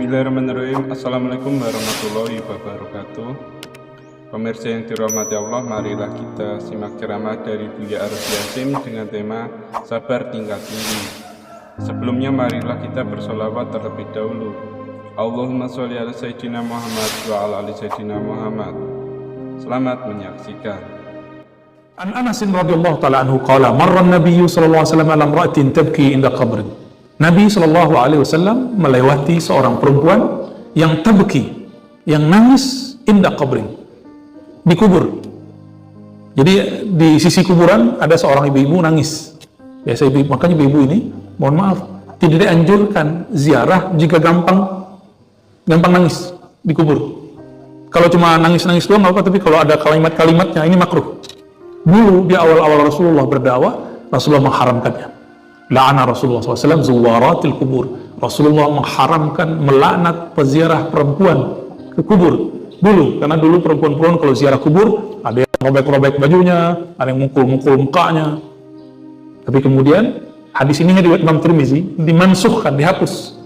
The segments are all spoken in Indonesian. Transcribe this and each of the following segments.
Bismillahirrahmanirrahim. Assalamualaikum warahmatullahi wabarakatuh. Pemirsa yang dirahmati Allah, marilah kita simak ceramah dari Buya Arif Yasin dengan tema Sabar Tingkat Tinggi. Sebelumnya marilah kita bersolawat terlebih dahulu. Allahumma sholli ala Sayyidina Muhammad wa ala ali Sayyidina Muhammad. Selamat menyaksikan. An Anas radhiyallahu ta'ala anhu qala marra an-nabiy sallallahu alaihi wasallam ala imra'atin tabki inda qabrin. Nabi sallallahu alaihi wasallam melewati seorang perempuan yang tabki, yang nangis inda qabrin, di kubur. Jadi di sisi kuburan ada seorang ibu-ibu nangis. Biasa ibu, makanya ibu-ibu ini mohon maaf tidak dianjurkan ziarah jika gampang nangis di kubur. Kalau cuma nangis-nangis doang nggak apa, tapi kalau ada kalimat-kalimatnya ini makruh. Dulu di awal-awal Rasulullah berdakwah, Rasulullah mengharamkannya. La'ana Rasulullah SAW zuwaratil kubur. Rasulullah mengharamkan, melaknat peziarah perempuan ke kubur dulu, karena dulu perempuan-perempuan kalau ziarah kubur ada yang robek-robek bajunya, ada yang mukul-mukul mukanya. Tapi kemudian hadis ini riwayat Imam Tirmizi dimansuhkan, dihapus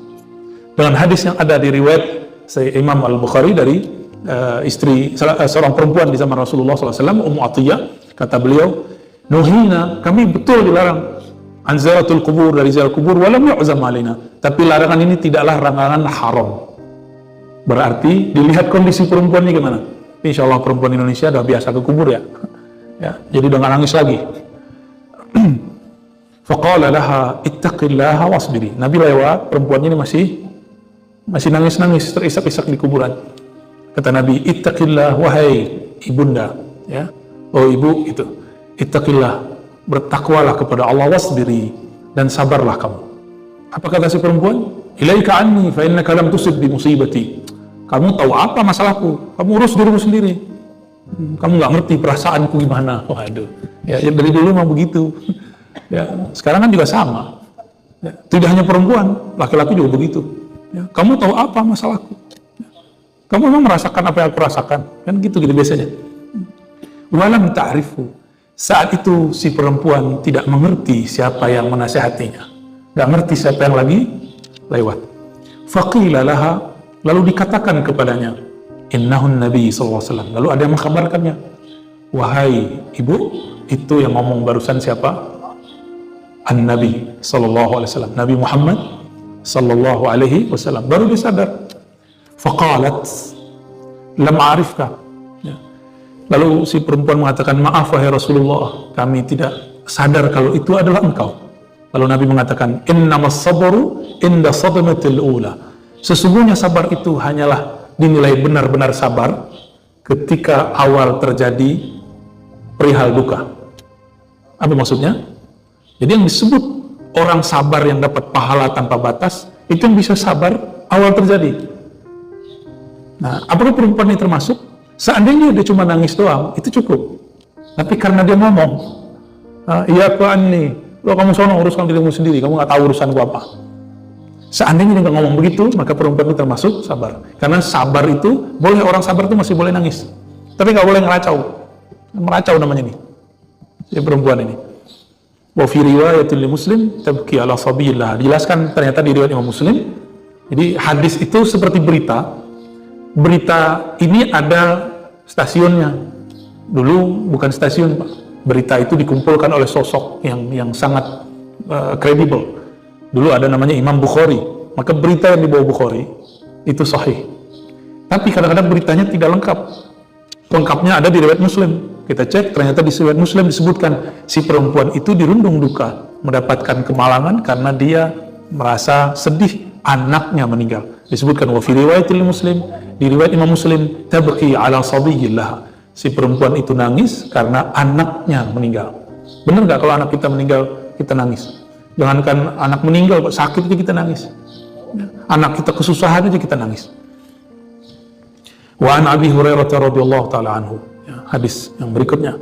dengan hadis yang ada di riwayat Imam Al-Bukhari dari istri seorang perempuan di zaman Rasulullah SAW, Ummu Atiyah. Kata beliau, nuhina, kami betul dilarang an ziyaratul kubur, dari ziarah kubur, walam yu'zam alaina, tapi larangan ini tidaklah larangan haram. Berarti dilihat kondisi perempuannya gimana. Insya Allah perempuan Indonesia udah biasa ke kubur ya, jadi udah nggak nangis lagi. Faqala laha ittaqillaha wasbiri. Nabi lewat, perempuan ini masih nangis-nangis, terisak-isak di kuburan. Kata Nabi, ittaqillah, wahai ibunda, ya, oh ibu itu, ittaqillah, bertakwalah kepada Allah, wasbiri, dan sabarlah kamu. Apa kata si perempuan? Ilaika anni fa innaka lam tusib bi musibati. Kamu tahu apa masalahku? Kamu urus dirimu sendiri. Kamu nggak ngerti perasaanku gimana. Waduh. Ya, dari dulu memang begitu. Ya, sekarang kan juga sama. Ya, tidak hanya perempuan, laki-laki juga begitu. Ya, kamu tahu apa masalahku? Ya, kamu memang merasakan apa yang aku rasakan. Kan gitu biasanya. Walam ta'rifu. Saat itu si perempuan tidak mengerti siapa yang menasihatinya, nggak ngerti siapa yang lagi lewat. Faqila laha, lalu dikatakan kepadanya, innahun Nabi SAW. Lalu ada yang mengkabarkannya, wahai ibu, itu yang ngomong barusan siapa? An-Nabi SAW, Nabi Muhammad SAW. Baru disadar. Faqalat, lam a'rifka. Lalu si perempuan mengatakan, maaf wahai Rasulullah, kami tidak sadar kalau itu adalah engkau. Lalu Nabi mengatakan, innamas sabru inda sadmatil ula. Sesungguhnya sabar itu hanyalah dinilai benar-benar sabar ketika awal terjadi perihal duka. Apa maksudnya? Jadi yang disebut orang sabar yang dapat pahala tanpa batas, itu yang bisa sabar awal terjadi. Nah, apakah perempuan ini termasuk? Seandainya dia cuma nangis doang, itu cukup. Tapi karena dia ngomong, iya Pak nih, lo kamu sono uruskan dirimu sendiri, kamu nggak tahu urusan gua apa. Seandainya dia nggak ngomong begitu, maka perempuan itu termasuk sabar. Karena sabar itu, boleh orang sabar itu masih boleh nangis, tapi nggak boleh meracau namanya nih, si perempuan ini. Wa fi riwayatil Muslim tabki ala sabillah. Dijelaskan ternyata di riwayat Imam Muslim. Jadi hadis itu seperti berita. Berita ini ada stasiunnya. Dulu bukan stasiun, Pak. Berita itu dikumpulkan oleh sosok yang sangat kredibel. Dulu ada namanya Imam Bukhari. Maka berita yang dibawa Bukhari itu sahih. Tapi kadang-kadang beritanya tidak lengkap. Lengkapnya ada di riwayat Muslim. Kita cek, ternyata di riwayat Muslim disebutkan si perempuan itu dirundung duka, mendapatkan kemalangan karena dia merasa sedih anaknya meninggal. Disebutkan wa fi riwayatil Muslim, di riwayat Imam Muslim, tabki ala sabiyillah, si perempuan itu nangis karena anaknya meninggal. Benar nggak kalau anak kita meninggal kita nangis? Jangankan anak meninggal, sakit aja kita nangis. Anak kita kesusahan aja kita nangis. Wa an Abi Hurairah radhiyallahu taala anhu, hadis yang berikutnya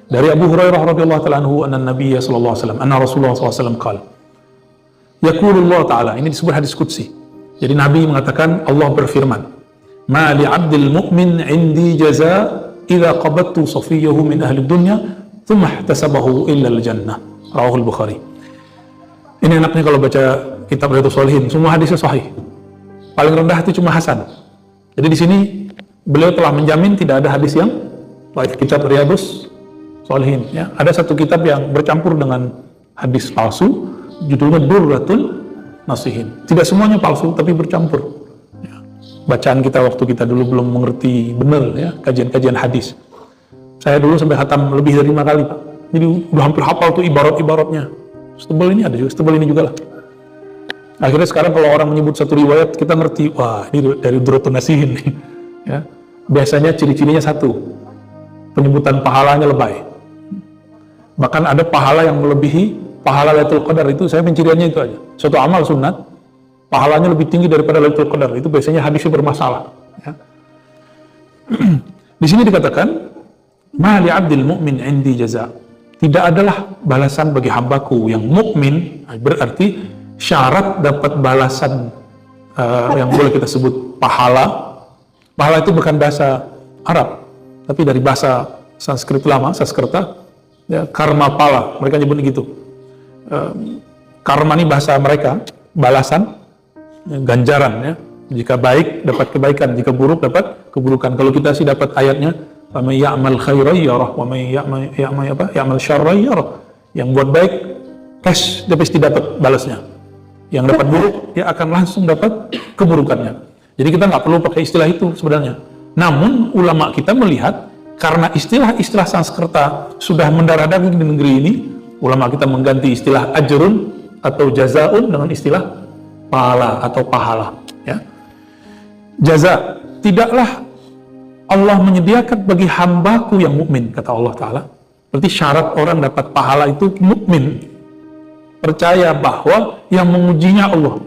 dari Abu Hurairah radhiyallahu taala anhu, anna Nabiy sallallahu alaihi wasallam, anna Rasulullah sallallahu alaihi wasallam qala, yaqulullah taala, ini disebut hadis qudsi. Jadi Nabi mengatakan, Allah berfirman, ma li 'abdil mu'min 'indi jaza idza qabattu safiyahu min ahli dunya thumma ihtasabahu illa al-jannah. Rawahul Bukhari. Ini enaknya kalau baca kitab Riyadhus Shalihin, semua hadisnya sahih. paling rendah itu cuma hasan. Jadi di sini beliau telah menjamin tidak ada hadis yang dhaif. Kitab Riyadhus Shalihin, ya. Ada satu kitab yang bercampur dengan hadis palsu, judulnya Durratul Nasihin. Tidak semuanya palsu, tapi bercampur. Ya. Bacaan kita waktu kita dulu belum mengerti benar, ya, kajian-kajian hadis. Saya dulu sampai khatam lebih dari 5 kali, Pak. Jadi udah hampir hafal tuh ibarat-ibaratnya. Setebal ini ada juga, setebal ini juga lah. Akhirnya sekarang kalau orang menyebut satu riwayat, kita ngerti, wah ini dari Durratun Nasihin. Ya. Biasanya ciri-cirinya satu, penyebutan pahalanya lebay. Bahkan ada pahala yang melebihi pahala Lailatul Qadar. Itu saya penciriannya itu aja. Suatu amal sunat, pahalanya lebih tinggi daripada Lailatul Qadar. Itu biasanya hadisnya bermasalah. Ya. Di sini dikatakan, ma li 'abdil mu'min 'indi jaza. Tidak adalah balasan bagi hambaku yang mukmin, berarti syarat dapat balasan yang boleh kita sebut pahala. Pahala itu bukan bahasa Arab, tapi dari bahasa Sanskrit lama, Sanskerta, ya, karma pala, mereka nyebut gitu. Karma ini bahasa mereka, balasan, ya, ganjaran, ya. Jika baik dapat kebaikan, jika buruk dapat keburukan. Kalau kita sih dapat ayatnya, wa may ya'mal khairan yarah wa may ya'mal syarran yarah. Yang buat baik cash dia pasti dapat balasnya. Yang dapat buruk dia akan langsung dapat keburukannya. Jadi kita nggak perlu pakai istilah itu sebenarnya. Namun ulama kita melihat karena istilah-istilah Sanskerta sudah mendarah daging di negeri ini, ulama kita mengganti istilah ajrun atau jazaun dengan istilah pahala atau pahala. Ya. Jaza, tidaklah Allah menyediakan bagi hambaku yang mukmin, kata Allah Ta'ala. Berarti syarat orang dapat pahala itu mukmin, percaya bahwa yang mengujinya Allah.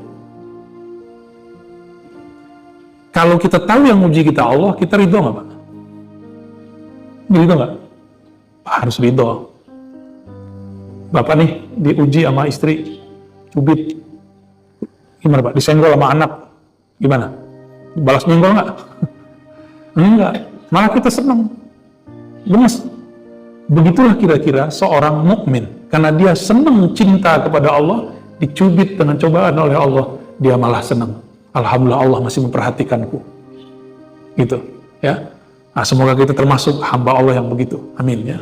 Kalau kita tahu yang menguji kita Allah, kita ridho nggak, Pak? Ridho nggak? Harus ridho. Bapak nih diuji sama istri, cubit. Gimana, Pak? Disenggol sama anak, gimana? Balas nyenggol nggak? Enggak, malah kita senang, gemes. Begitulah kira-kira seorang mukmin, karena dia senang cinta kepada Allah, dicubit dengan cobaan oleh Allah, dia malah senang. Alhamdulillah Allah masih memperhatikanku. Gitu, ya. Nah, semoga kita termasuk hamba Allah yang begitu. Amin, ya.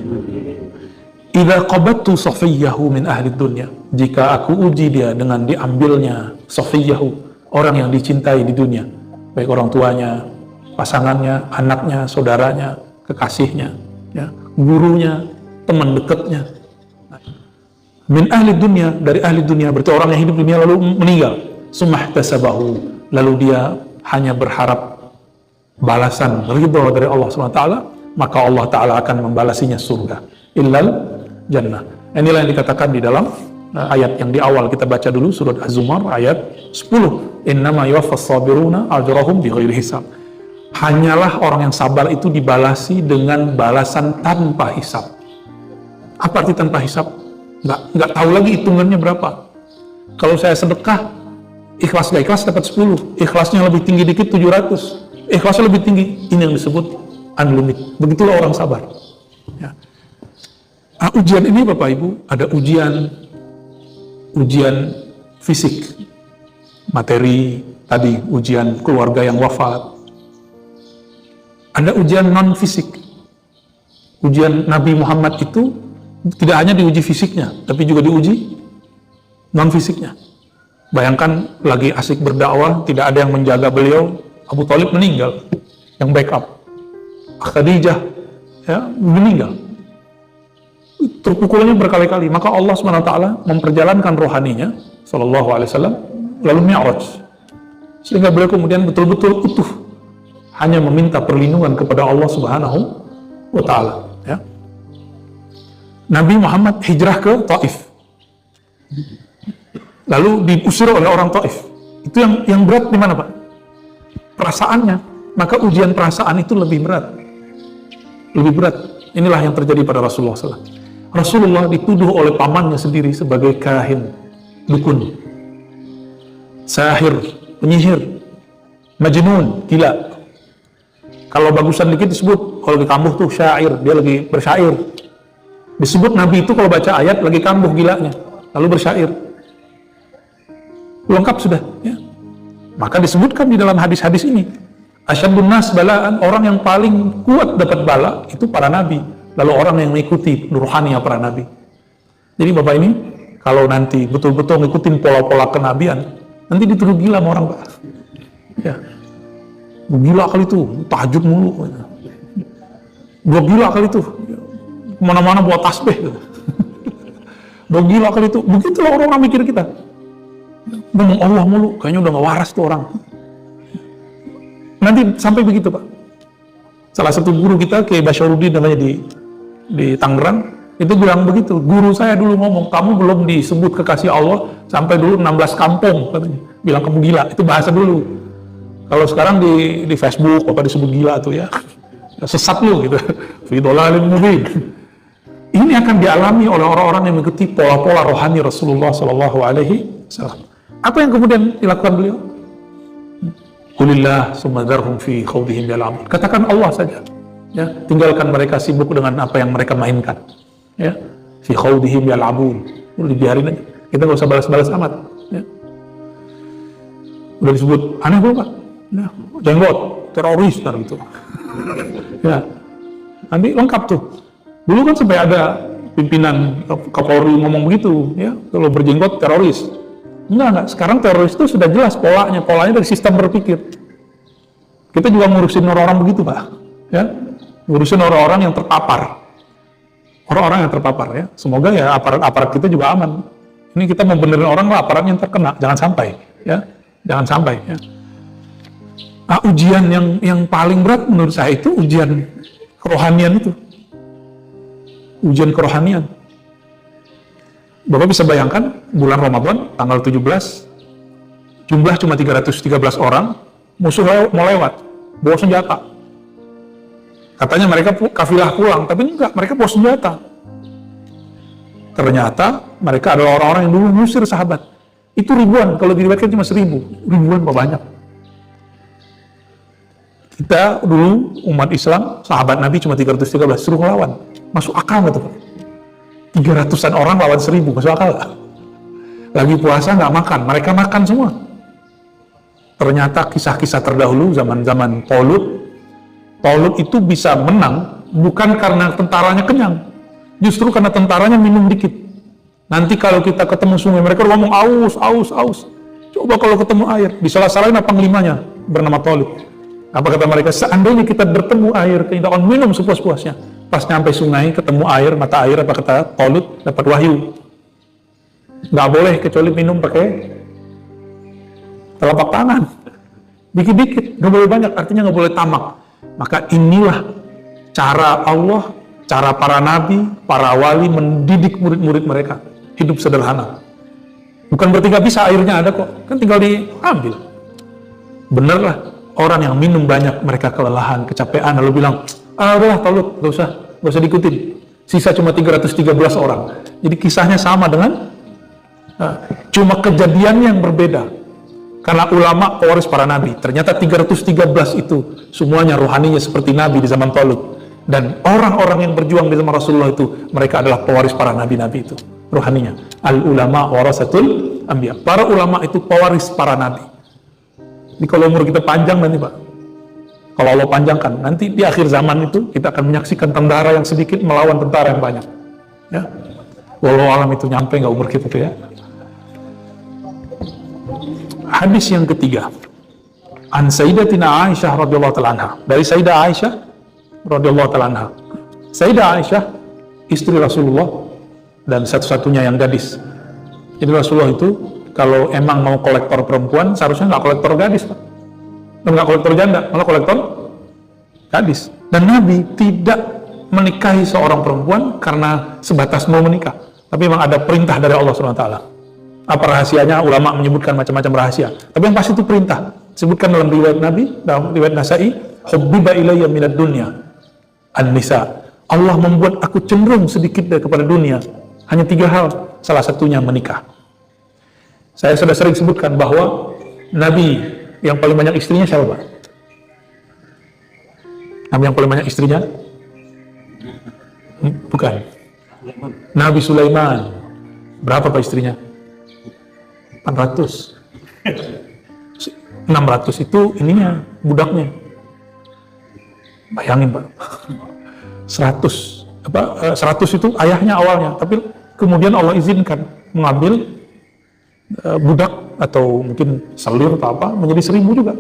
Idza qabattu safiyyahu min ahli dunya, jika aku uji dia dengan diambilnya safiyyahu, orang yang dicintai di dunia, baik orang tuanya, pasangannya, anaknya, saudaranya, kekasihnya, ya, gurunya, teman dekatnya. Min ahli dunia, dari ahli dunia, berarti orang yang hidup di dunia lalu meninggal. Sumahtasabahu, lalu dia hanya berharap balasan ridho dari Allah SWT, maka Allah Ta'ala akan membalasinya surga. Illal jannah. Inilah yang dikatakan di dalam ayat yang di awal kita baca dulu, surat Az-Zumar ayat 10. Innama yuwaffas sabiruna ajrahum bighairi hisab. Hanyalah orang yang sabar itu dibalasi dengan balasan tanpa hisab. Apa arti tanpa hisab? Nggak tahu lagi hitungannya berapa. Kalau saya sedekah, ikhlas gak ikhlas dapat 10. Ikhlasnya lebih tinggi dikit 700. Ikhlasnya lebih tinggi. Ini yang disebut unlimited. Begitulah orang sabar. Ya. Nah, ujian ini Bapak Ibu, ada ujian fisik, materi, tadi ujian keluarga yang wafat. Ada ujian non-fisik. Ujian Nabi Muhammad itu tidak hanya diuji fisiknya, tapi juga diuji non-fisiknya. Bayangkan lagi asik berdakwah, tidak ada yang menjaga beliau, Abu Thalib meninggal, yang backup. Khadijah ya, meninggal. Terpukulnya berkali-kali, maka Allah SWT memperjalankan rohaninya, Sallallahu Alaihi Wasallam, lalu Mi'raj. Sehingga beliau kemudian betul-betul utuh, hanya meminta perlindungan kepada Allah Subhanahu wa Ta'ala. Ya. Nabi Muhammad hijrah ke Taif, lalu diusir oleh orang Taif. Itu yang berat di mana, Pak? Perasaannya. Maka ujian perasaan itu lebih berat. Lebih berat. Inilah yang terjadi pada Rasulullah SAW. Rasulullah dituduh oleh pamannya sendiri sebagai kahin, dukun, sahir, penyihir, majnun, gila. Kalau bagusan dikit disebut, kalau lagi kambuh tuh syair, dia lagi bersyair. Disebut Nabi itu kalau baca ayat lagi kambuh gilanya, lalu bersyair. Lengkap sudah. Ya. Maka disebutkan di dalam hadis-hadis ini, asyadun nas balaan, orang yang paling kuat dapat bala itu para nabi, lalu orang yang mengikuti ruhaninya para nabi. Jadi Bapak ini kalau nanti betul-betul ngikutin pola-pola kenabian, nanti dituduh gila sama orang, Pak. Ya, gila kali itu, tahajud mulu. Gua gila kali itu, kemana-mana buat tasbih. Gua gila kali itu, begitulah orang-orang mikir kita. Ngomong Allah mulu, kayaknya udah gak waras tuh orang. Nanti sampai begitu, Pak. Salah satu guru kita, Kiai Basyarudin namanya di Tangerang, itu bilang begitu. Guru saya dulu ngomong, kamu belum disebut kekasih Allah sampai dulu 16 kampung, katanya. Bilang kamu gila, itu bahasa dulu. Kalau sekarang di Facebook, apa disebut gila tuh ya, sesat lu gitu. Fi dhalalin mubin. Ini akan dialami oleh orang-orang yang mengikuti pola-pola rohani Rasulullah Sallallahu Alaihi Wasallam. Apa yang kemudian dilakukan beliau? Qulillah summa dzarhum fi khawdihim yal'abun. Katakan Allah saja. Ya, tinggalkan mereka sibuk dengan apa yang mereka mainkan. Ya, fi khawdihim yal'abun. Udah dibiarin aja. Kita nggak usah balas-balas amat. Ya. Udah disebut aneh belum, Pak? Ya, jenggot, teroris gitu. Ya, nanti lengkap tuh. Dulu kan sampai ada pimpinan Kapolri ngomong begitu, ya, kalau berjenggot teroris. Enggak. Sekarang teroris itu sudah jelas polanya dari sistem berpikir. Kita juga ngurusin orang-orang begitu, Pak. Ya, ngurusin orang-orang yang terpapar. Orang-orang yang terpapar, ya. Semoga ya aparat kita juga aman. Ini kita mau benerin orang lah, aparatnya yang terkena, jangan sampai, ya. Jangan sampai, ya. Nah, ujian yang paling berat menurut saya itu ujian kerohanian itu. Ujian kerohanian. Bapak bisa bayangkan bulan Ramadan tanggal 17 jumlah cuma 313 orang, musuh mau lewat bawa senjata. Katanya mereka kafilah pulang, tapi enggak, mereka bawa senjata. Ternyata mereka adalah orang-orang yang dulu ngusir sahabat. Itu ribuan, kalau diriwayatkan cuma 1000, ribuan banyak. Kita dulu umat Islam, sahabat Nabi cuma 313, suruh ngelawan. Masuk akal nggak tuh, Pak? 300-an orang lawan 1000, masuk akal nggak? Lagi puasa nggak makan, mereka makan semua. Ternyata kisah-kisah terdahulu zaman-zaman Talut itu bisa menang bukan karena tentaranya kenyang, justru karena tentaranya minum dikit. Nanti kalau kita ketemu sungai, mereka ngomong aus. Coba kalau ketemu air, disalah-salahin apa panglimanya bernama Talut. Apa kata mereka? Seandainya kita bertemu air, kita akan minum sepuas-puasnya. Pas nyampe sungai, ketemu air, mata air, apa kata Talut? Dapat wahyu. Nggak boleh kecuali minum pakai telapak tangan. Dikit-dikit, nggak boleh banyak, artinya nggak boleh tamak. Maka inilah cara Allah, cara para nabi, para wali mendidik murid-murid mereka. Hidup sederhana. Bukan berarti nggak bisa, airnya ada kok. Kan tinggal diambil. Bener lah. Orang yang minum banyak, mereka kelelahan, kecapean, lalu bilang, udahlah Talut, gak usah diikutin. Sisa cuma 313 orang. Jadi kisahnya sama dengan, cuma kejadian yang berbeda. Karena ulama pewaris para nabi. Ternyata 313 itu, semuanya rohaninya seperti nabi di zaman Talut. Dan orang-orang yang berjuang di zaman Rasulullah itu, mereka adalah pewaris para nabi-nabi itu. Rohaninya. Al-ulama warasatul anbiya. Para ulama itu pewaris para nabi. Jadi kalau umur kita panjang nanti, Pak, kalau Allah panjangkan, nanti di akhir zaman itu kita akan menyaksikan tentara yang sedikit melawan tentara yang banyak. Ya, walau alam itu nyampe nggak umur kita tuh ya. Hadis yang ketiga, an Sayyidatina Aisyah radhiyallahu ta'ala anha. Dari Sayyidah Aisyah radhiyallahu ta'ala anha. Sayyidah Aisyah istri Rasulullah dan satu-satunya yang gadis. Jadi Rasulullah itu kalau emang mau kolektor perempuan, seharusnya nggak kolektor gadis, Pak. Nggak kolektor janda, malah kolektor gadis. Dan Nabi tidak menikahi seorang perempuan karena sebatas mau menikah. Tapi memang ada perintah dari Allah SWT. Apa rahasianya? Ulama menyebutkan macam-macam rahasia. Tapi yang pasti itu perintah. Disebutkan dalam riwayat Nabi, dalam riwayat Nasa'i, hubbiba ilayya minad dunya an-nisa. Allah membuat aku cenderung sedikit kepada dunia. Hanya 3 hal, salah satunya menikah. Saya sudah sering sebutkan bahwa Nabi yang paling banyak istrinya siapa, Pak? Nabi yang paling banyak istrinya? Bukan. Nabi Sulaiman. Berapa, Pak, istrinya? 400. 600 itu ininya, budaknya. Bayangin Pak, 100 itu ayahnya awalnya, tapi kemudian Allah izinkan mengambil budak atau mungkin selir atau apa menjadi 1000 juga.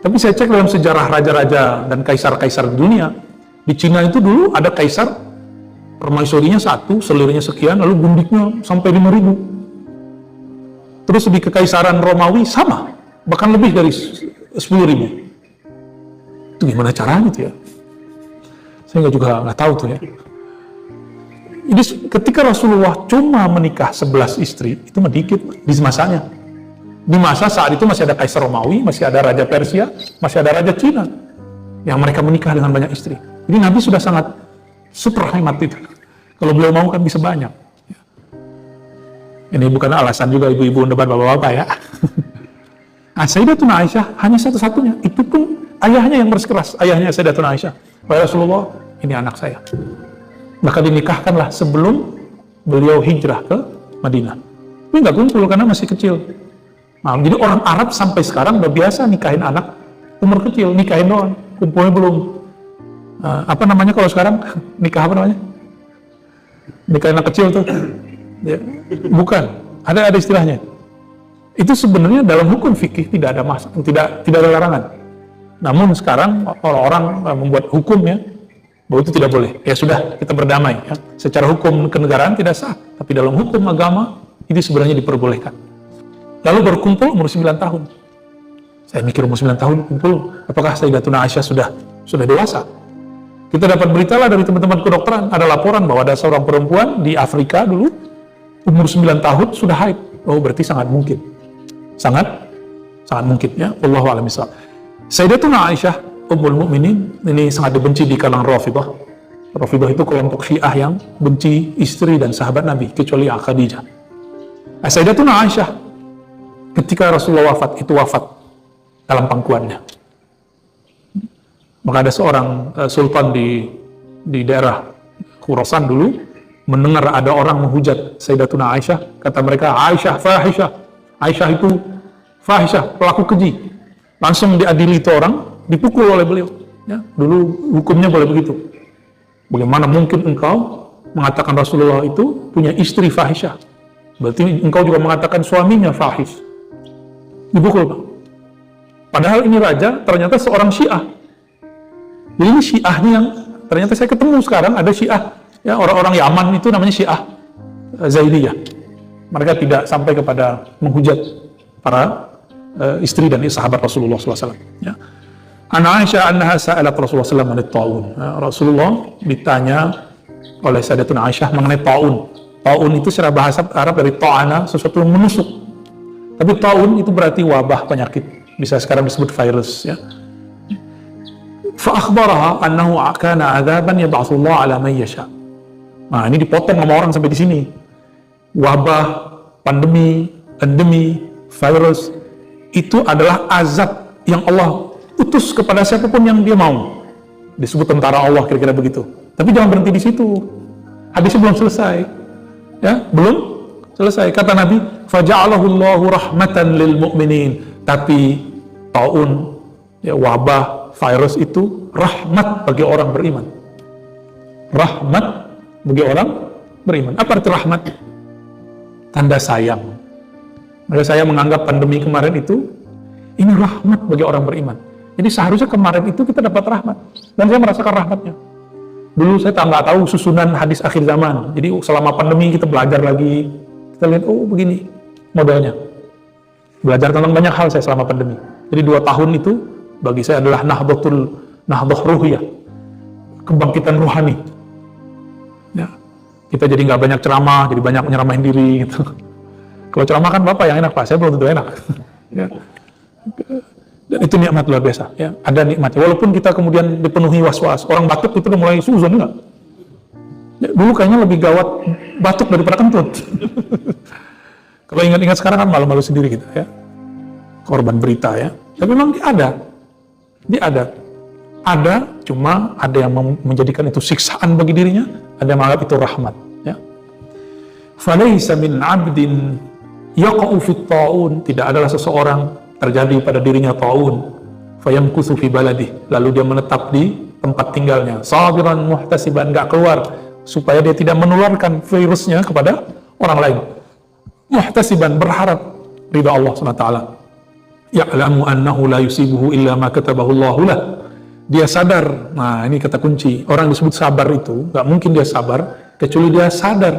Tapi saya cek dalam sejarah raja-raja dan kaisar-kaisar dunia, di Cina itu dulu ada kaisar permaisurinya 1, selirnya sekian, lalu gundiknya sampai 5.000. Terus di kekaisaran Romawi sama, bahkan lebih dari 10.000. Itu gimana caranya itu ya? Saya juga nggak tahu tuh ya. Jadi ketika Rasulullah cuma menikah 11 istri, itu mah dikit di masanya. Di masa saat itu masih ada Kaisar Romawi, masih ada Raja Persia, masih ada Raja Cina yang mereka menikah dengan banyak istri. Jadi Nabi sudah sangat super hemat itu. Kalau beliau mau kan bisa banyak. Ini bukan alasan juga ibu-ibu debat bapak-bapak ya. Nah, Sayyidatuna Aisyah hanya satu-satunya. Itu pun ayahnya yang bersikeras, ayahnya Sayyidatuna Aisyah. Wahai Rasulullah, ini anak saya. Maka dinikahkanlah sebelum beliau hijrah ke Madinah. Tapi nggak kumpul karena masih kecil. Nah, jadi orang Arab sampai sekarang udah biasa nikahin anak umur kecil, nikahin doang, kumpulnya belum. Apa namanya kalau sekarang nikah apa namanya? Nikahin anak kecil tuh, ya, bukan. Ada istilahnya. Itu sebenarnya dalam hukum fikih tidak ada tidak ada larangan. Namun sekarang orang-orang membuat hukumnya bahwa itu tidak boleh. Ya sudah, kita berdamai. Ya. Secara hukum kenegaraan tidak sah, tapi dalam hukum agama itu sebenarnya diperbolehkan. Lalu berkumpul umur 9 tahun. Saya mikir umur 9 tahun kumpul, apakah Sayyidatuna Aisyah sudah dewasa? Kita dapat berita lah dari teman-teman kedokteran, ada laporan bahwa ada seorang perempuan di Afrika dulu, umur 9 tahun sudah haid. Oh, berarti sangat mungkin. Sangat mungkin ya. Wallahu a'lam bishawab. Sayyidatuna Aisyah Ummul Mukminin ini sangat dibenci di kalangan Rafidhah. Rafidhah itu kelompok Syiah yang benci istri dan sahabat Nabi kecuali Khadijah. Sayyidatuna Aisyah ketika Rasulullah wafat, itu wafat dalam pangkuannya. Maka ada seorang sultan di daerah Khurasan dulu mendengar ada orang menghujat Sayyidatuna Aisyah, kata mereka, Aisyah fahisyah, Aisyah itu fahisyah, pelaku keji. Langsung diadili itu orang, dipukul oleh beliau. Ya, dulu hukumnya boleh begitu. Bagaimana mungkin engkau mengatakan Rasulullah itu punya istri fahisyah? Berarti engkau juga mengatakan suaminya fahish. Dipukul, Pak. Padahal ini raja ternyata seorang Syiah. Jadi ini Syiahnya yang ternyata saya ketemu sekarang ada Syiah, ya orang-orang Yaman itu namanya Syiah Zaidiyah. Mereka tidak sampai kepada menghujat para istri dan sahabat Rasulullah SAW. Ya. An Aisyah annaha sa'alat Rasulullah SAW mengenai ta'un. Rasulullah ditanya oleh Sayyidatuna Aisyah mengenai ta'un. Ta'un itu secara bahasa Arab dari ta'ana, sesuatu yang menusuk. Tapi ta'un itu berarti wabah penyakit. Bisa sekarang disebut virus. Ya. Fa'akhbaraha annahu kana adzaban yab'atsullah ala man yasha. Nah, ini dipotong sama orang sampai di sini. Wabah, pandemi, endemi, virus itu adalah azab yang Allah utus kepada siapapun yang dia mau. Disebut tentara Allah kira-kira begitu. Tapi jangan berhenti di situ. Hadisnya belum selesai. Ya, belum selesai. Kata Nabi, faja'alahu Allahu rahmatan lil mu'minin. Tapi taun, ya, wabah, virus itu rahmat bagi orang beriman. Rahmat bagi orang beriman. Apa arti rahmat? Tanda sayang. Maka saya menganggap pandemi kemarin itu ini rahmat bagi orang beriman. Jadi seharusnya kemarin itu kita dapat rahmat. Dan saya merasakan rahmatnya. Dulu saya nggak tahu susunan hadis akhir zaman. Jadi selama pandemi kita belajar lagi. Kita lihat, oh begini modelnya. Belajar tentang banyak hal saya selama pandemi. Jadi 2 tahun itu bagi saya adalah nahdoh ruhiyah. Kebangkitan ruhani. Ya. Kita jadi nggak banyak ceramah, jadi banyak menyeramahin diri gitu. Kalau ceramah kan Bapak yang enak, Pak. Saya belum tentu enak. Ya. Dan itu nikmat luar biasa. Ya. Ada nikmatnya. Walaupun kita kemudian dipenuhi was-was. Orang batuk itu udah mulai suzon, enggak? Ya, dulu kayaknya lebih gawat batuk daripada kentut. Kalau ingat-ingat sekarang kan malu-malu sendiri kita. Ya. Korban berita ya. Tapi memang dia ada. Dia ada. Ada, cuma ada yang menjadikan itu siksaan bagi dirinya. Ada yang menganggap itu rahmat. Ya. Falaysa min abdin yaqa'u fit ta'un, tidak adalah seseorang terjadi pada dirinya taun, fayamkuthu fi baladih, lalu dia menetap di tempat tinggalnya, sabiran muhtasiban, nggak keluar supaya dia tidak menularkan virusnya kepada orang lain, muhtasiban, berharap ridha Allah SWT. Ya'lamu annahu la yusibuhu illa ma katabahu Allahu lah. Dia sadar, nah ini kata kunci, orang disebut sabar itu nggak mungkin dia sabar kecuali dia sadar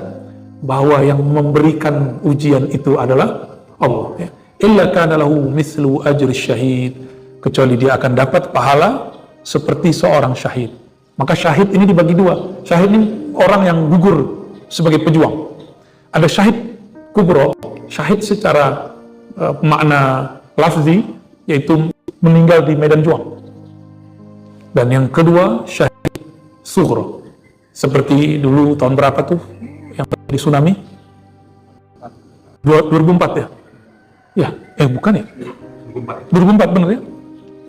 bahwa yang memberikan ujian itu adalah Allah, ya. Illa kana lahu mithlu ajri syahid, kecuali dia akan dapat pahala seperti seorang syahid. Maka syahid ini dibagi dua. Syahid ini orang yang gugur sebagai pejuang. Ada syahid kubro, syahid secara makna lafzi, yaitu meninggal di medan juang. Dan yang kedua, syahid sughro, seperti dulu tahun berapa tuh yang di tsunami? 2004 ya? Ya, bukan ya? 2004 bener ya?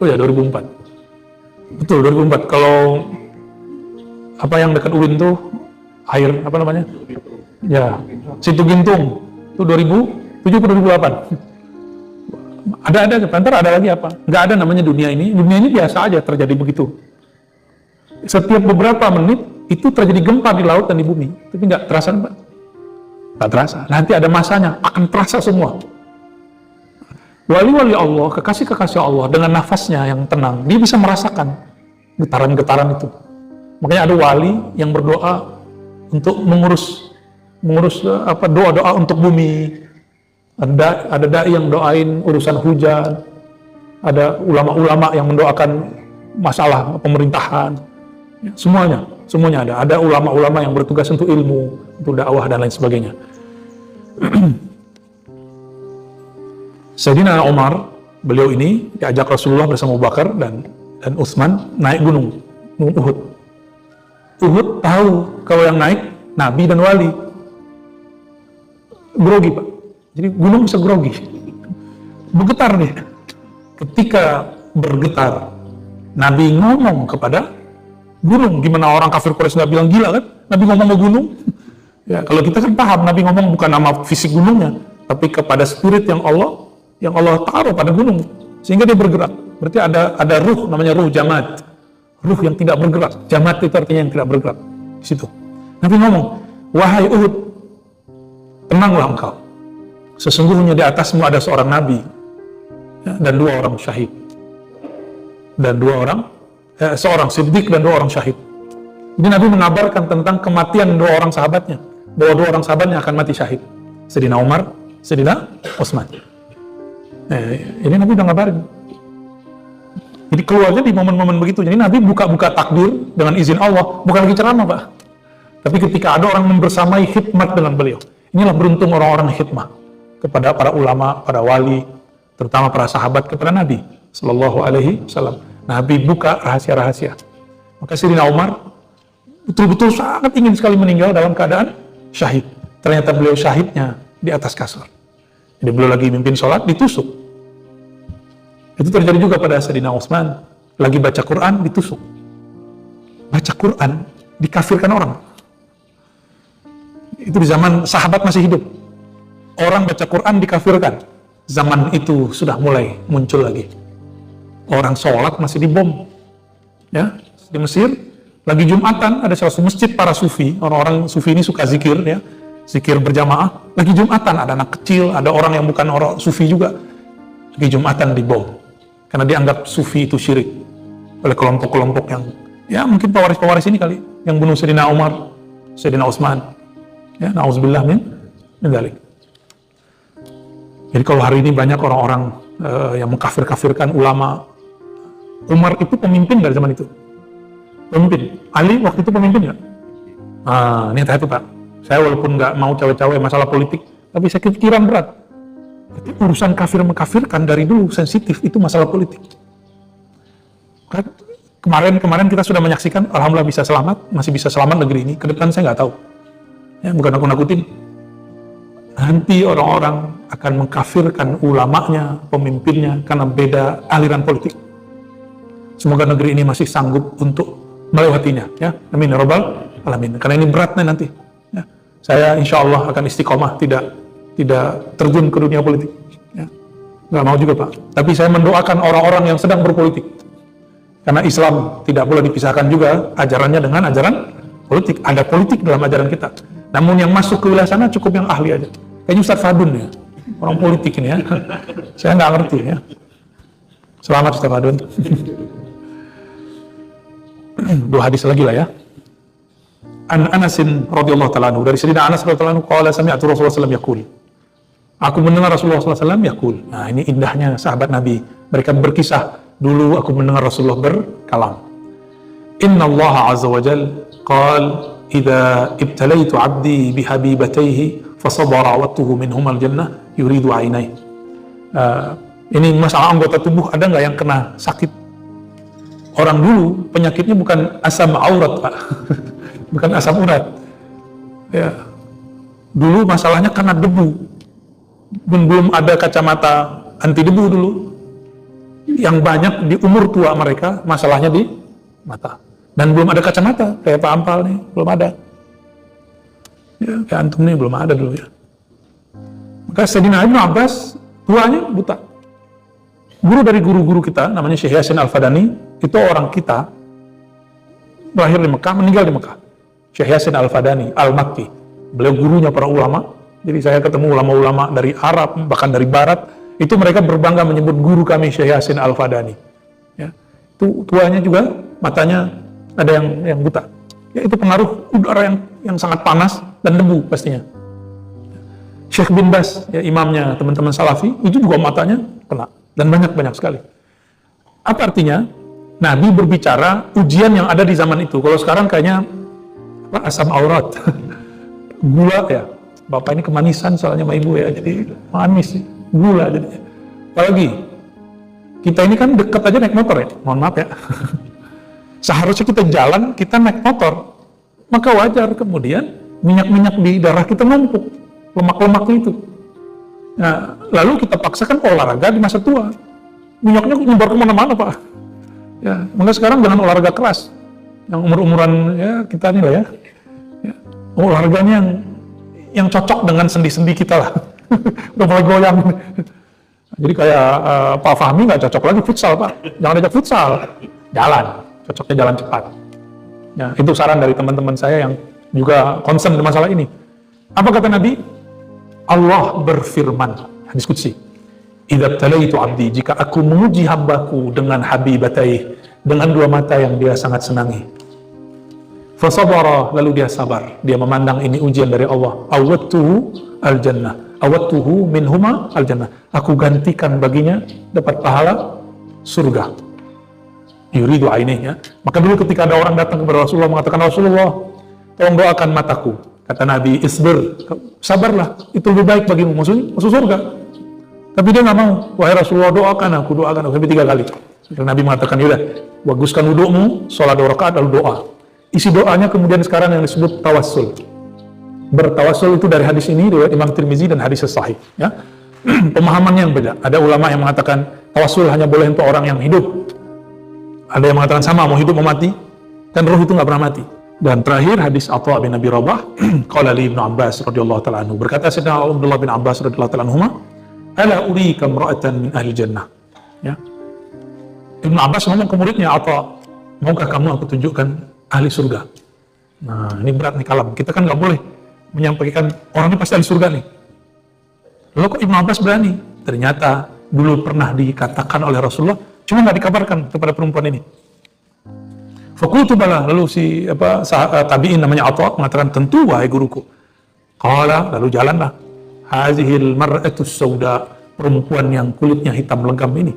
Oh ya, 2004. Betul, 2004. Kalau apa yang dekat UIN tuh air apa namanya? Ya, Situ Gintung. Itu 2007 ke 2008. Ada ntar ada lagi apa? Nggak ada namanya dunia ini. Dunia ini biasa aja terjadi begitu. Setiap beberapa menit itu terjadi gempa di laut dan di bumi. Tapi nggak terasa, Pak. Nggak terasa. Nanti ada masanya, akan terasa semua. Wali-wali Allah, kekasih-kekasih Allah dengan nafasnya yang tenang, dia bisa merasakan getaran-getaran itu. Makanya ada wali yang berdoa untuk mengurus doa-doa untuk bumi. Ada dai yang doain urusan hujan. Ada ulama-ulama yang mendoakan masalah pemerintahan. Ya, semuanya ada. Ada ulama-ulama yang bertugas untuk ilmu, untuk dakwah dan lain sebagainya. Sayyidina Umar, beliau ini diajak Rasulullah bersama Abu Bakar dan Utsman naik gunung Uhud. Uhud tahu kalau yang naik Nabi dan Wali. Grogi, Pak. Jadi gunung bisa grogi. Bergetar nih. Ketika bergetar, Nabi ngomong kepada gunung. Gimana orang kafir Quraisy nggak bilang gila kan? Nabi ngomong ke gunung. Ya, kalau kita kan paham, Nabi ngomong bukan nama fisik gunungnya, tapi kepada spirit yang Allah taruh pada gunung, sehingga dia bergerak. Berarti ada ruh, namanya ruh jamad, ruh yang tidak bergerak. Jamad itu artinya yang tidak bergerak. Di situ Nabi ngomong, wahai Uhud, tenanglah engkau, sesungguhnya di atasmu ada seorang nabi, ya, dan 2 orang syahid, dan 2 orang seorang siddiq dan 2 orang syahid. Jadi Nabi mengabarkan tentang kematian 2 orang sahabatnya, bahwa 2 orang sahabatnya akan mati syahid, Sayyidina Umar, Sayyidina Utsman. Ini Nabi udah ngabarin. Jadi keluarnya di momen-momen begitu. Jadi Nabi buka-buka takbir dengan izin Allah, bukan lagi ceramah, Pak. Tapi ketika ada orang membersamai khidmat dengan beliau. Inilah beruntung orang-orang khidmah kepada para ulama, para wali, terutama para sahabat kepada Nabi Sallallahu Alaihi Wasallam. Nabi buka rahasia-rahasia. Maka Sayyidina Umar betul-betul sangat ingin sekali meninggal dalam keadaan syahid. Ternyata beliau syahidnya di atas kasur. Jadi beliau lagi mimpin sholat, ditusuk. Itu terjadi juga pada Sayyidina Utsman. Lagi baca Quran, ditusuk. Baca Quran, dikafirkan orang. Itu di zaman sahabat masih hidup. Orang baca Quran dikafirkan. Zaman itu sudah mulai muncul lagi. Orang sholat masih dibom. Ya, di Mesir, lagi Jumatan, ada salah satu masjid para sufi. Orang-orang sufi ini suka zikir, ya. Zikir berjamaah, lagi Jumatan, ada anak kecil, ada orang yang bukan orang sufi juga, lagi Jumatan dibom, karena dianggap sufi itu syirik oleh kelompok-kelompok yang, ya mungkin pewaris-pewaris ini kali, yang bunuh Sayyidina Umar, Sayyidina Utsman, ya, na'udzubillah min dzalik. Jadi kalau hari ini banyak orang-orang yang mengkafir-kafirkan ulama. Umar itu pemimpin dari zaman itu, pemimpin. Ali waktu itu pemimpin nggak? Ini hati-hati, Pak. Saya walaupun nggak mau cawe-cawe masalah politik, tapi saya kepikiran berat. Jadi urusan kafir-mengkafirkan dari dulu sensitif, itu masalah politik. Kan kemarin kita sudah menyaksikan, alhamdulillah bisa selamat, masih bisa selamat negeri ini. Ke depan saya nggak tahu. Ya, bukan aku nakutin. Nanti orang-orang akan mengkafirkan ulamanya, pemimpinnya, karena beda aliran politik. Semoga negeri ini masih sanggup untuk melewatinya. Ya, amin ya rabbal alamin. Karena ini beratnya nanti. Saya insya Allah akan istiqomah, tidak terjun ke dunia politik. Ya. Nggak mau juga Pak. Tapi saya mendoakan orang-orang yang sedang berpolitik. Karena Islam tidak boleh dipisahkan juga ajarannya dengan ajaran politik. Ada politik dalam ajaran kita. Namun yang masuk ke wilayah sana cukup yang ahli aja. Kayaknya Ustaz Fadun ya. Orang politik ini ya. Saya nggak ngerti ya. Selamat Ustaz Fadun. 2 hadis lagi lah ya. An Anasin radhiyallahu ta'ala anhu, dari Sayyidina Anas radhiyallahu ta'ala anhu, qala sami'tu Rasulullah sallallahu alaihi wasallam yaqul. Aku mendengar Rasulullah sallallahu alaihi wasallam yaqul. Nah, ini indahnya sahabat Nabi. Mereka berkisah, dulu aku mendengar Rasulullah berkalam. Inna Allah azza wa jal qala idza ibtalaitu 'abdi bihabibatayhi fasabara wattuhu minhumal jannah yuridu 'ainai. Ini masalah anggota tubuh, ada nggak yang kena sakit? Orang dulu penyakitnya bukan asam aurat Pak. Bukan asam urat. Ya. Dulu masalahnya karena debu. Belum ada kacamata anti debu dulu. Yang banyak di umur tua mereka masalahnya di mata. Dan belum ada kacamata kayak Pak Ampal nih, belum ada. Ya, kayak antum nih belum ada dulu ya. Maka Sayyidina Ibnu Abbas tuanya buta. Guru dari guru-guru kita namanya Syekh Yasin Al-Fadani, itu orang kita, lahir di Mekah, meninggal di Mekah. Syekh Yasin Al-Fadani, Al-Makki. Beliau gurunya para ulama. Jadi saya ketemu ulama-ulama dari Arab, bahkan dari Barat. Itu mereka berbangga menyebut guru kami Syekh Yasin Al-Fadani. Ya. Itu tuanya juga, matanya ada yang buta. Ya, itu pengaruh udara yang sangat panas dan debu pastinya. Syekh bin Bas, ya, imamnya teman-teman Salafi, itu juga matanya kena. Dan banyak-banyak sekali. Apa artinya? Nabi berbicara ujian yang ada di zaman itu. Kalau sekarang kayaknya asam aurat, gula ya. Bapak ini kemanisan soalnya sama ibu ya, jadi manis, gula jadinya. Apalagi kita ini kan dekat aja naik motor ya, mohon maaf ya. Seharusnya kita jalan, kita naik motor, maka wajar kemudian minyak-minyak di darah kita numpuk, lemak-lemaknya itu. Nah, lalu kita paksakan olahraga di masa tua, minyaknya nyebar kemana-mana Pak. Ya, maka sekarang jangan olahraga keras, yang umur-umuran ya kita nih lah ya. Olahraganya yang cocok dengan sendi-sendi kita lah. Udah mulai goyang. Jadi kayak Pak Fahmi nggak cocok lagi futsal Pak. Jangan ajak futsal, jalan. Cocoknya jalan cepat. Ya, itu saran dari teman-teman saya yang juga concern di masalah ini. Apa kata Nabi? Allah berfirman, hadis qudsi, idza talaitu abdi, jika aku menguji hambaku dengan habibatai, dengan 2 mata yang dia sangat senangi, fasabara, lalu dia sabar, dia memandang ini ujian dari Allah, awattuhu al-jannah, awattuhu minhuma al-jannah, aku gantikan baginya dapat pahala surga. Yuridu ainihnya. Maka dulu ketika ada orang datang kepada Rasulullah mengatakan, Rasulullah tolong doakan mataku. Kata Nabi, isbir, sabarlah, itu lebih baik bagimu, maksudnya masuk surga. Tapi dia nggak mau, wahai Rasulullah doakan aku sampai 3 kali. Nabi mengatakan, yaudah, baguskan wudukmu, sholat 2 rakaat lalu doa. Isi doanya kemudian sekarang yang disebut tawassul. Bertawassul itu dari hadis ini, riwayat Imam Tirmizi dan hadis sahih. Ya. Pemahamannya yang beda. Ada ulama yang mengatakan tawassul hanya boleh untuk orang yang hidup. Ada yang mengatakan sama, mau hidup mau mati, dan roh itu nggak pernah mati. Dan terakhir hadis Atha bin Abi Rabah, qala li Ibnu Abbas radhiyallahu ta'ala anhu, berkata Sayyidina Abdullah bin Abbas radhiyallahu ta'ala anhuma, ala urika imra'atan min ahli jannah. Ya. Ibnu Abbas ngomong ke muridnya Atha, maukah kamu aku tunjukkan ahli surga? Nah, ini berat nih kalam. Kita kan nggak boleh menyampaikan orang ini pasti ahli surga nih. Lalu kok Ibnu Abbas berani? Ternyata dulu pernah dikatakan oleh Rasulullah, cuma nggak dikabarkan kepada perempuan ini. Fakultu bala, lalu si tabi'in namanya Atha mengatakan, tentu wahai guruku. Qala, lalu jalanlah. Hazihil mar'atus sauda, perempuan yang kulitnya hitam legam ini.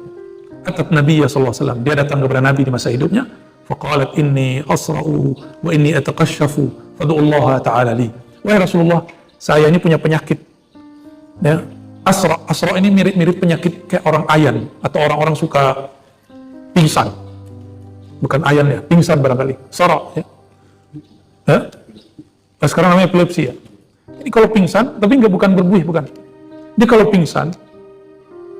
Atat Nabi sallallahu alaihi wasallam, dia datang kepada Nabi di masa hidupnya. Faqalat inni asra'u wa inni ataqashafu fad'ullaha ta'ala li. Wahai Rasulullah, saya ini punya penyakit. Ya, asra ini mirip-mirip penyakit kayak orang ayan atau orang-orang suka pingsan. Bukan ayan ya, pingsan barangkali. Sorok ya. Ya? Nah, sekarang namanya epilepsi ya. Ini kalau pingsan, tapi bukan berbuih, bukan. Dia kalau pingsan,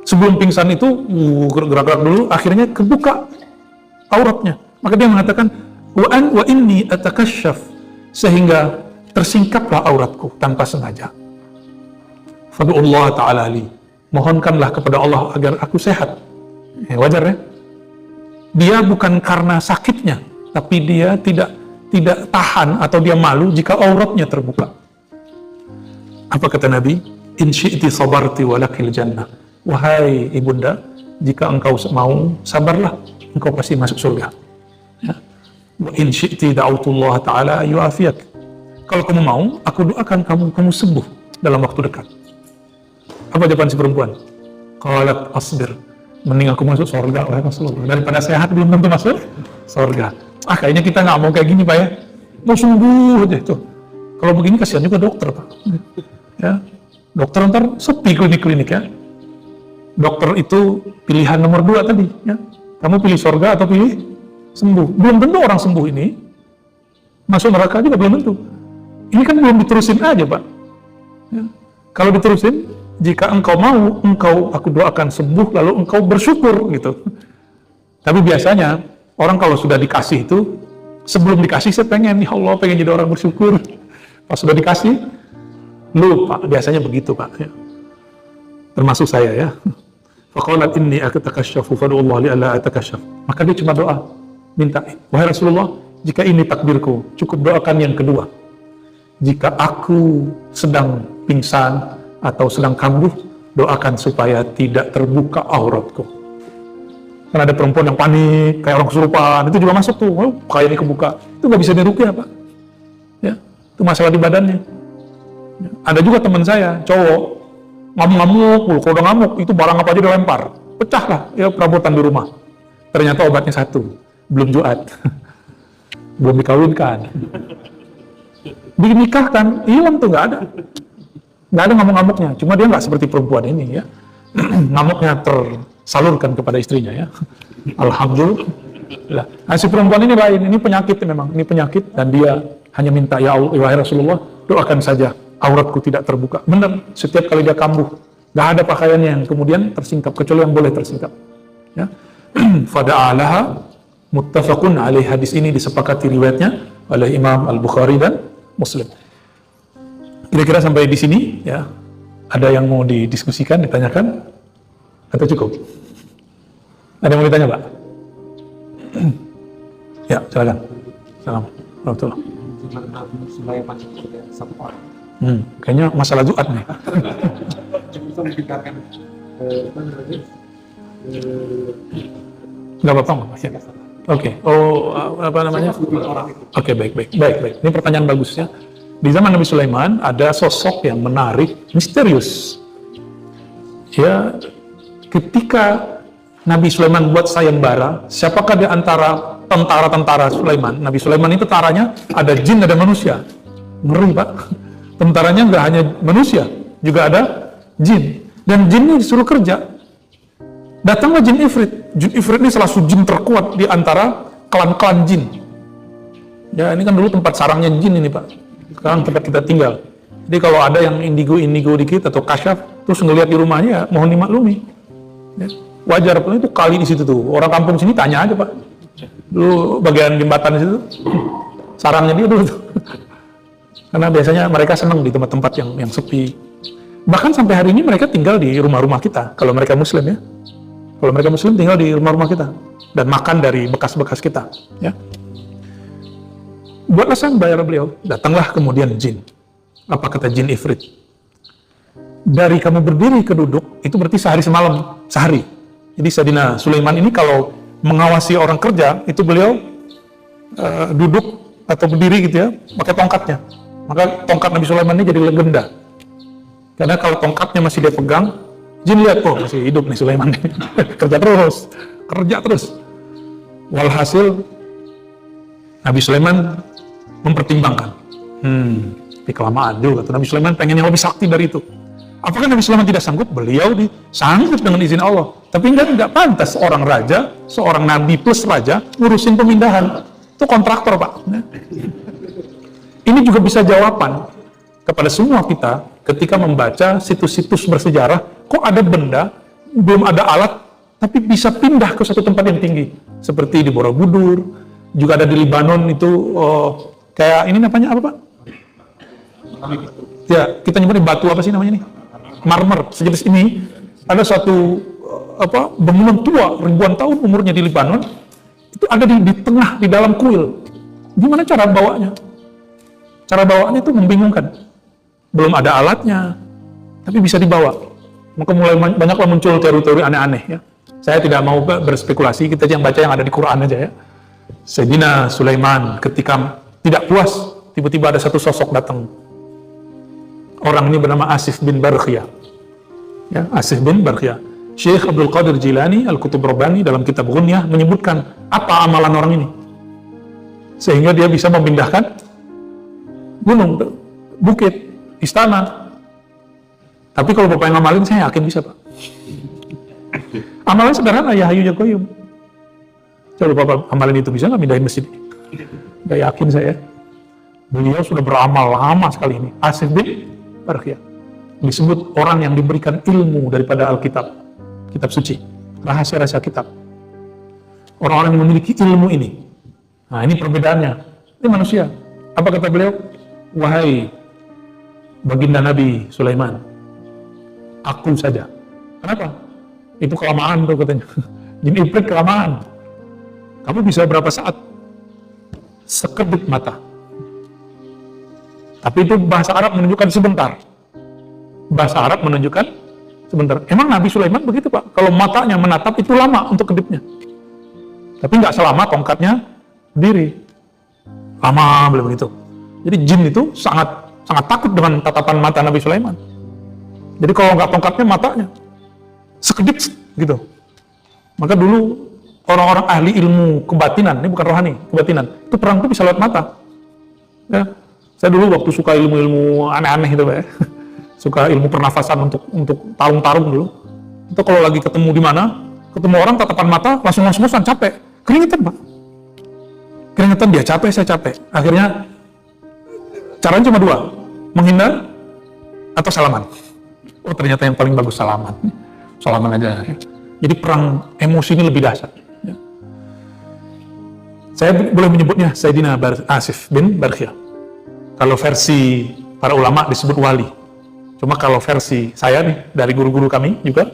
sebelum pingsan itu gerak-gerak dulu, akhirnya kebuka auratnya. Maka dia mengatakan, wa inni atakashaf, sehingga tersingkaplah auratku tanpa sengaja. Fadu'ullah ta'ala li. mohonkanlah kepada Allah agar aku sehat. Ya, wajar ya. Dia bukan karena sakitnya, tapi dia tidak tahan atau dia malu jika auratnya terbuka. Apa kata Nabi? In syi'ti sabarti walakil jannah. Wahai ibunda, jika engkau mau, sabarlah, engkau pasti masuk surga. Ya. Wa in syi'ti da'utullah ta'ala yu'afiyak. Kalau kamu mau, aku doakan kamu sembuh dalam waktu dekat. Apa jawaban si perempuan? Qalat asbir. Mending aku masuk surga, wahai Rasulullah. Daripada sehat belum tentu masuk surga. Kayaknya kita nggak mau kayak gini, Pak ya. Mau sembuh aja itu. Kalau begini kasihan juga dokter, Pak. Ya. Dokter ntar sepi klinik-klinik ya. Dokter itu pilihan nomor 2 tadi ya. Kamu pilih surga atau pilih sembuh? Belum tentu orang sembuh ini masuk neraka juga belum tentu. Ini kan belum diterusin aja, Pak. Ya. Kalau diterusin, jika engkau mau, aku doakan sembuh, lalu engkau bersyukur gitu. Tapi biasanya orang kalau sudah dikasih itu, sebelum dikasih saya pengen, ya Allah pengen jadi orang bersyukur. Pas sudah dikasih, lupa. Biasanya begitu, Pak. Ya. Termasuk saya ya. Faqalat inni atakasyafu fad'ullah li alla atakasyaf. Maka dia cuma doa, minta, wahai Rasulullah, jika ini takdirku, cukup doakan yang kedua. Jika aku sedang pingsan atau sedang kambuh, doakan supaya tidak terbuka auratku. Karena ada perempuan yang panik, kayak orang kesurupan, itu juga masuk tuh, kayak ini kebuka. Itu nggak bisa diruqyah, Pak. Ya, itu masalah di badannya. Ya. Ada juga teman saya, cowok, ngamuk-ngamuk, kalau udah ngamuk, itu barang apa aja dilempar. Pecah lah, ya perabotan di rumah. Ternyata obatnya satu, belum juat. Belum dikawinkan. Dinikahkan, hilang tuh, nggak ada. Nggak ada ngamuk-ngamuknya, cuma dia nggak seperti perempuan ini ya. Ngamuknya tersalurkan kepada istrinya ya. Alhamdulillah. Nah, si perempuan ini lain, ini penyakit memang, ini penyakit, dan dia hanya minta, ya Allah, wahai Rasulullah, doakan saja auratku tidak terbuka. Benar, setiap kali dia kambuh, nggak ada pakaiannya yang kemudian tersingkap, kecuali yang boleh tersingkap. Ya. Fada'alaha muttafaqun alaih. Hadis ini disepakati riwayatnya oleh Imam Al-Bukhari dan Muslim. Kira-kira sampai di sini ya. Ada yang mau didiskusikan, ditanyakan, atau cukup? Ada yang mau ditanya, Pak? Ya, silakan. Assalamualaikum. Kayaknya masalah Jumat nih. Nggak apa-apa, Mas. Ya. Oke. Oh, apa namanya? Oke, baik. Ini pertanyaan bagus ya. Di zaman Nabi Sulaiman ada sosok yang menarik, misterius. Ya, ketika Nabi Sulaiman buat sayembara, siapakah di antara tentara-tentara Sulaiman? Nabi Sulaiman itu tentaranya ada jin, ada manusia. Ngeri, Pak. Tentaranya nggak hanya manusia, juga ada jin. Dan jinnya disuruh kerja. Datanglah jin Ifrit. Jin Ifrit ini salah satu jin terkuat di antara klan-klan jin. Ya, ini kan dulu tempat sarangnya jin ini, Pak. Sekarang tempat kita tinggal. Jadi kalau ada yang indigo dikit atau kasyaf, terus ngelihat di rumahnya, ya, mohon dimaklumi. Ya, wajar, itu kali di situ tuh. Orang kampung sini tanya aja, Pak. Dulu bagian jembatan di situ, sarangnya dia dulu tuh. Karena biasanya mereka senang di tempat-tempat yang sepi. Bahkan sampai hari ini mereka tinggal di rumah-rumah kita. Kalau mereka Muslim ya. Kalau mereka Muslim tinggal di rumah-rumah kita dan makan dari bekas-bekas kita. Ya. Buatlah sayembara beliau, datanglah kemudian jin. Apa kata jin Ifrit? Dari kamu berdiri ke duduk, itu berarti sehari semalam, sehari. Jadi Sayyidina Sulaiman ini kalau mengawasi orang kerja, itu beliau duduk atau berdiri gitu ya, pakai tongkatnya. Maka tongkat Nabi Sulaiman ini jadi legenda. Karena kalau tongkatnya masih dia pegang, jin lihat, oh masih hidup nih Sulaiman. Kerja terus. Walhasil, Nabi Sulaiman mempertimbangkan. Tapi kelamaan juga. Nabi Sulaiman pengen yang lebih sakti dari itu. Apakah Nabi Sulaiman tidak sanggup? Beliau sanggup dengan izin Allah. Tapi enggak pantas seorang raja, seorang nabi plus raja, ngurusin pemindahan. Itu kontraktor, Pak. Ini juga bisa jawaban kepada semua kita ketika membaca situs-situs bersejarah, kok ada benda, belum ada alat, tapi bisa pindah ke suatu tempat yang tinggi. Seperti di Borobudur, juga ada di Libanon itu, kayak ini namanya apa, Pak? Ya, kita nyebutnya batu apa sih namanya nih? Marmer, sejenis ini. ada satu bangunan tua ribuan tahun umurnya di Lebanon, itu ada di tengah, di dalam kuil. Gimana cara bawanya? Cara bawanya itu membingungkan. Belum ada alatnya, tapi bisa dibawa. Maka mulai banyaklah muncul teori-teori aneh-aneh ya. Saya tidak mau berspekulasi, kita yang baca yang ada di Quran aja ya. Sayyidina Sulaiman ketika tidak puas, tiba-tiba ada satu sosok datang. Orang ini bernama Asif bin Barkhiyah. Ya, Asif bin Barkhiyah. Syekh Abdul Qadir Jilani Al-Kutub Rabbani dalam kitab Ghunyah menyebutkan apa amalan orang ini. Sehingga dia bisa memindahkan gunung, bukit, istana. Tapi kalau Bapak yang ngamalin, saya yakin bisa, Pak. Amalan sederhana, ya hayu ya qayyum. Coba Bapak amalin itu, bisa nggak mindahin masjid? Nggak yakin saya. Beliau sudah beramal lama sekali ini. Asif bin Barkhiyah. Disebut orang yang diberikan ilmu daripada Alkitab. Kitab suci, rahasia-rahasia kitab. Orang-orang yang memiliki ilmu ini. Nah, ini perbedaannya. Ini manusia. Apa kata beliau? Wahai baginda Nabi Sulaiman, aku saja. Kenapa? Itu kelamaan tuh katanya. Jin Ifrit kelamaan. Kamu bisa berapa saat? Sekedip mata. Tapi itu bahasa Arab menunjukkan sebentar. Bahasa Arab menunjukkan sebentar. Emang Nabi Sulaiman begitu, Pak? Kalau matanya menatap itu lama untuk kedipnya. Tapi nggak selama tongkatnya berdiri. Lama beliau begitu. Jadi jin itu sangat takut dengan tatapan mata Nabi Sulaiman. Jadi kalau nggak tongkatnya, matanya sekedip gitu. Maka dulu orang-orang ahli ilmu kebatinan, ini bukan rohani, kebatinan, itu perang itu bisa lewat mata. Ya. Saya dulu waktu suka ilmu-ilmu aneh-aneh itu, Pak ya. Suka ilmu pernafasan untuk tarung-tarung dulu. Itu kalau lagi ketemu di mana, ketemu orang tatapan mata langsung ngos-ngosan, capek, keringetan, Pak. Keringetan, dia capek, saya capek. Akhirnya caranya cuma dua, menghindar atau salaman. Oh, ternyata yang paling bagus salaman. Salaman aja. Ya. Jadi perang emosi ini lebih dahsyat. Ya. Saya boleh menyebutnya Sayyidina Asif bin Barkhiyah. Kalau versi para ulama disebut wali. Cuma kalau versi saya nih, dari guru-guru kami juga,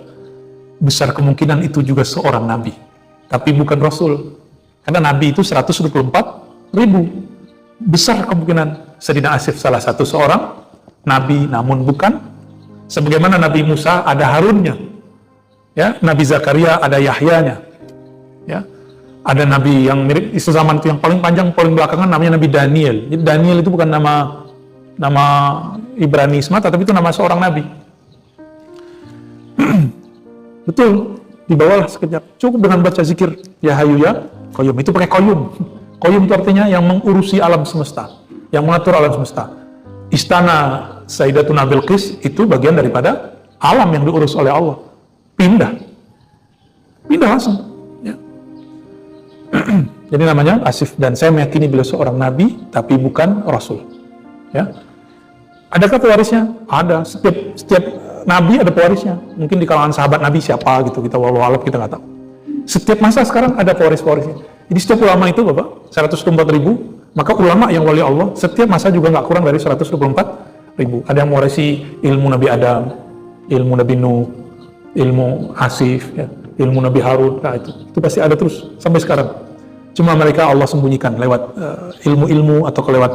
besar kemungkinan itu juga seorang nabi. Tapi bukan rasul. Karena nabi itu 124.000. Besar kemungkinan Sayyidina Asif salah satu seorang nabi, namun bukan. Sebagaimana Nabi Musa ada Harunnya. Ya, Nabi Zakaria ada Yahyanya. Ya. Ada nabi yang mirip isu zaman itu yang paling panjang, paling belakangan namanya Nabi Daniel. Jadi Daniel itu bukan nama Ibrani semata, tapi itu nama seorang nabi. Betul, dibawalah sekejap. Cukup dengan baca zikir ya hayu ya qayyum. Itu pakai qayyum. Qayyum itu artinya yang mengurusi alam semesta, yang mengatur alam semesta. Istana Sayyidatuna Bilqis itu bagian daripada alam yang diurus oleh Allah. Pindah langsung. Ya. Jadi namanya Asif, dan saya meyakini beliau seorang nabi, tapi bukan rasul. Ya. Adakah pewarisnya? Ada. Setiap nabi ada pewarisnya. Mungkin di kalangan sahabat nabi siapa gitu, kita wallahu a'lam, kita nggak tahu. Setiap masa sekarang ada pewaris-pewarisnya. Jadi setiap ulama itu, Bapak, 124.000, maka ulama yang wali Allah setiap masa juga nggak kurang dari 124.000. Ada yang mewarisi ilmu Nabi Adam, ilmu Nabi Nuh, ilmu Asif, ya, ilmu Nabi Harun. Nah, itu pasti ada terus sampai sekarang. Cuma mereka Allah sembunyikan lewat ilmu-ilmu atau lewat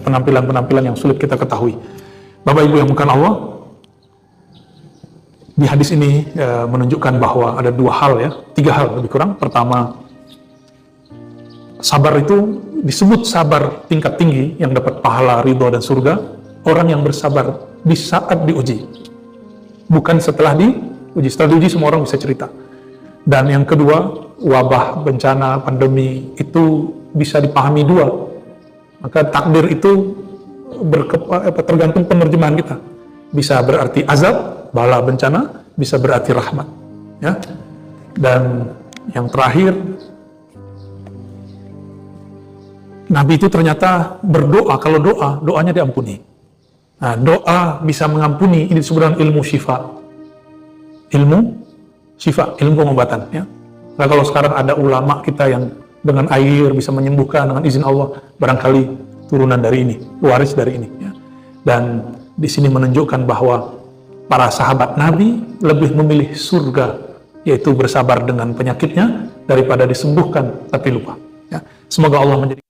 penampilan-penampilan yang sulit kita ketahui. Bapak Ibu yang bukan Allah, di hadis ini menunjukkan bahwa ada dua hal, ya, tiga hal lebih kurang. Pertama, sabar itu disebut sabar tingkat tinggi yang dapat pahala, ridho dan surga. Orang yang bersabar di saat diuji, bukan setelah diuji. Setelah diuji semua orang bisa cerita. Dan yang kedua, wabah, bencana, pandemi itu bisa dipahami dua. Maka takdir itu tergantung penerjemahan kita. Bisa berarti azab, bala, bencana, bisa berarti rahmat. Ya. Dan yang terakhir, Nabi itu ternyata berdoa. Kalau doanya diampuni. Nah, doa bisa mengampuni. Ini disebut dengan ilmu syifa. Ilmu syifa, ilmu pengobatan. Ya. Nah, kalau sekarang ada ulama kita yang dengan air bisa menyembuhkan dengan izin Allah, barangkali turunan dari ini, waris dari ini. Ya. Dan di sini menunjukkan bahwa para sahabat Nabi lebih memilih surga, yaitu bersabar dengan penyakitnya, daripada disembuhkan tapi lupa. Ya. Semoga Allah menjadi